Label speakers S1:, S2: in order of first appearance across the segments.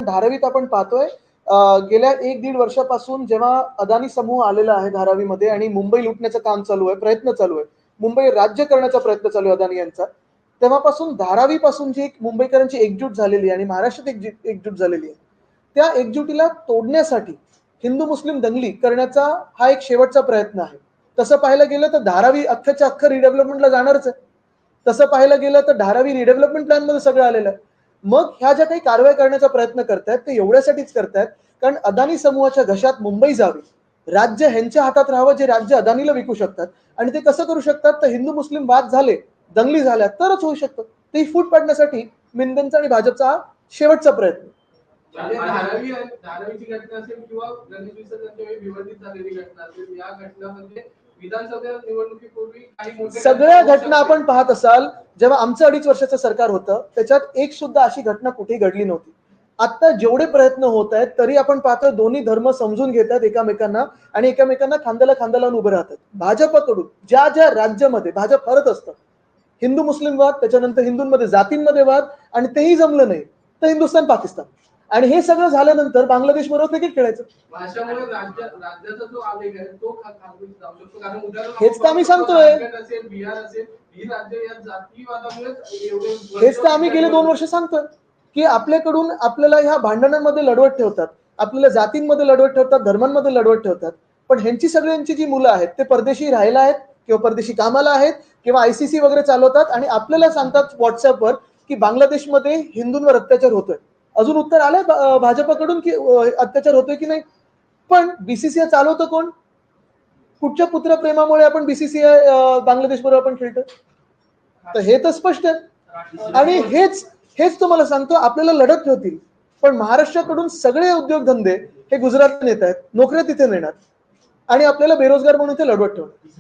S1: धारावीत आपण पाहतोय गेल्या 1-1.5 वर्षापासून जेव्हा अदानी समूह आलेला आहे धारावीमध्ये आणि मुंबई लुटण्याचं काम चालू आहे, प्रयत्न चालू आहे, मुंबई राज्य करण्याचा प्रयत्न चालू आहे अदानी यांचा, तेव्हापासून धारावीपासून जी एक मुंबईकरांची एकजूट झालेली आहे आणि महाराष्ट्रात एकजूट झालेली आहे, त्या एकजुटीला तोडण्यासाठी हिंदू मुस्लिम दंगली करण्याचा हा एक शेवटचा प्रयत्न आहे. तसं पाहायला गेलं तर धारावी अख्ख्याच्या अख्खं रिडेव्हलपमेंटला जाणारच आहे. तसं पाहायला गेलं तर धारावी रिडेव्हलपमेंट प्लॅन मध्ये सगळं आलेलं आहे. मग ह्या ज्या काही कारवाई करण्याचा प्रयत्न करतायत ते एवढ्यासाठीच करतायत कारण अदानी समूहाच्या घशात मुंबई जावी, राज्य ह्यांच्या हातात राहावं जे राज्य अदानीला विकू शकतात. आणि ते कसं करू शकतात तर हिंदू मुस्लिम वाद झाले, दंगली झाल्या तरच होऊ शकतं. ते फूट पाडण्यासाठी मिंदनचा आणि भाजपचा हा शेवटचा प्रयत्न.
S2: धारावीची घटना असेल किंवा गणेश विसर्जनच्या वेळी विवर्जित झालेली घटना असेल, या घटनामध्ये विधानसभा निवडणुकीपूर्वी काही
S1: सगळ्या घटना आपण पाहत असाल, जेव्हा आमचं 2.5 वर्षाचं सरकार होतं त्याच्यात एक सुद्धा अशी घटना कुठेही घडली नव्हती. आता जेवढे प्रयत्न होत आहेत तरी आपण पाहतोय दोन्ही धर्म समजून घेतात एकमेकांना आणि एकमेकांना खांद्याला खांदा लावून उभे राहतात. भाजपकडून ज्या ज्या राज्यामध्ये भाजप हरत असतं, हिंदू मुस्लिम वाद, त्याच्यानंतर हिंदूंमध्ये जातींमध्ये वाद, आणि तेही जमलं नाही तर हिंदुस्थान पाकिस्तान, आणि हे सगळं झाल्यानंतर बांगलादेश बरोबर क्रिकेट खेळायचं.
S2: भाषामुळे राज्याचा जो आवेग आहे तो खाली जाऊ शकतो. कारण
S1: हेच तर आम्ही सांगतोय,
S2: बिहार असेल, ही राज्य या जातीवादामुळे
S1: हेच तर आम्ही गेले 2 वर्ष सांगतोय की आपल्याकडून आपल्याला ह्या भांडणांमध्ये लढवत ठेवतात, आपल्याला जातींमध्ये लढवत ठेवतात, धर्मांमध्ये लढवत ठेवतात. पण ह्यांची सगळ्यांची जी मुलं आहेत ते परदेशी राहायला आहेत किंवा परदेशी कामाला आहेत किंवा आयसीसी वगैरे चालवतात आणि आपल्याला सांगतात व्हॉट्सअपवर की बांगलादेशमध्ये हिंदूंवर अत्याचार होतोय. अजून उत्तर आलंय भाजपकडून की अत्याचार होतोय की नाही. पण बीसीसीआय चालवतं कोण? कुठच्या पुत्र प्रेमामुळे आपण बीसीसीआय बांगलादेश बरोबर आपण खेळतोय? तर हे तर स्पष्ट आहे. आणि हेच तुम्हाला सांगतो, आपल्याला लढत ठेवतील पण महाराष्ट्राकडून सगळे उद्योगधंदे हे गुजरातला नेत आहेत, नोकऱ्या तिथे नेणार आणि आपल्याला बेरोजगार म्हणून ते लढवत ठेवणार.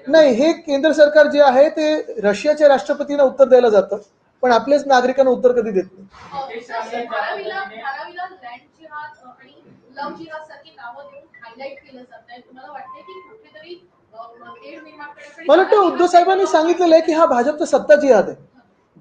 S1: नाही, हे केंद्र सरकार जे आहे ते रशियाच्या राष्ट्रपतींना उत्तर द्यायला जातं पण आपल्याच नागरिकांना उत्तर कधी देत नाही. मला वाटतं उद्धव साहेबांनी सांगितलेलं आहे की हा भाजपचा सत्ता जिहाद आहे,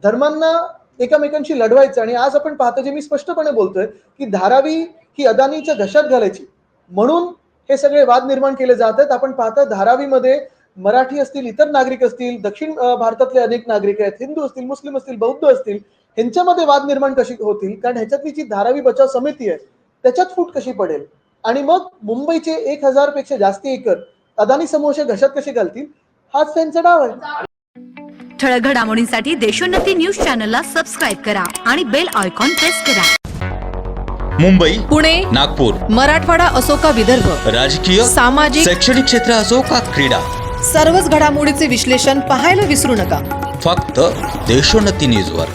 S1: धर्मांना एकमेकांशी लढवायचं. आणि आज आपण पाहतो, जे मी स्पष्टपणे बोलतोय की धारावी ही अदानीच्या घशात घालायची म्हणून हे सगळे वाद निर्माण केले जात आहेत. आपण पाहतो धारावीमध्ये मराठी असतील, इतर नागरिक असतील, दक्षिण भारतातले अनेक नागरिक आहेत, हिंदू असतील, मुस्लिम असतील, बौद्ध असतील, ह्यांच्यामध्ये वाद निर्माण कशी होतील कारण ह्याच्यातली जी धारावी बचाव समिती आहे त्याच्यात फूट कशी पडेल आणि मग मुंबईचे 1000 पेक्षा जास्ती एकर अदानी समूहाच्या घशात कसे घालतील, हाच त्यांचा डाव आहे.
S3: ठळक घडामोडींसाठी देशोन्नती न्यूज चॅनलला सबस्क्राईब करा आणि बेल आयकॉन प्रेस करा.
S4: मुंबई,
S5: पुणे,
S4: नागपूर,
S5: मराठवाडा असो का विदर्भ,
S4: राजकीय,
S5: सामाजिक,
S4: शैक्षणिक क्षेत्र असो का क्रीडा,
S5: सर्वच घडामोडीचे विश्लेषण पाहायला विसरू नका.
S4: फक्त देशोन्नती न्यूजवर.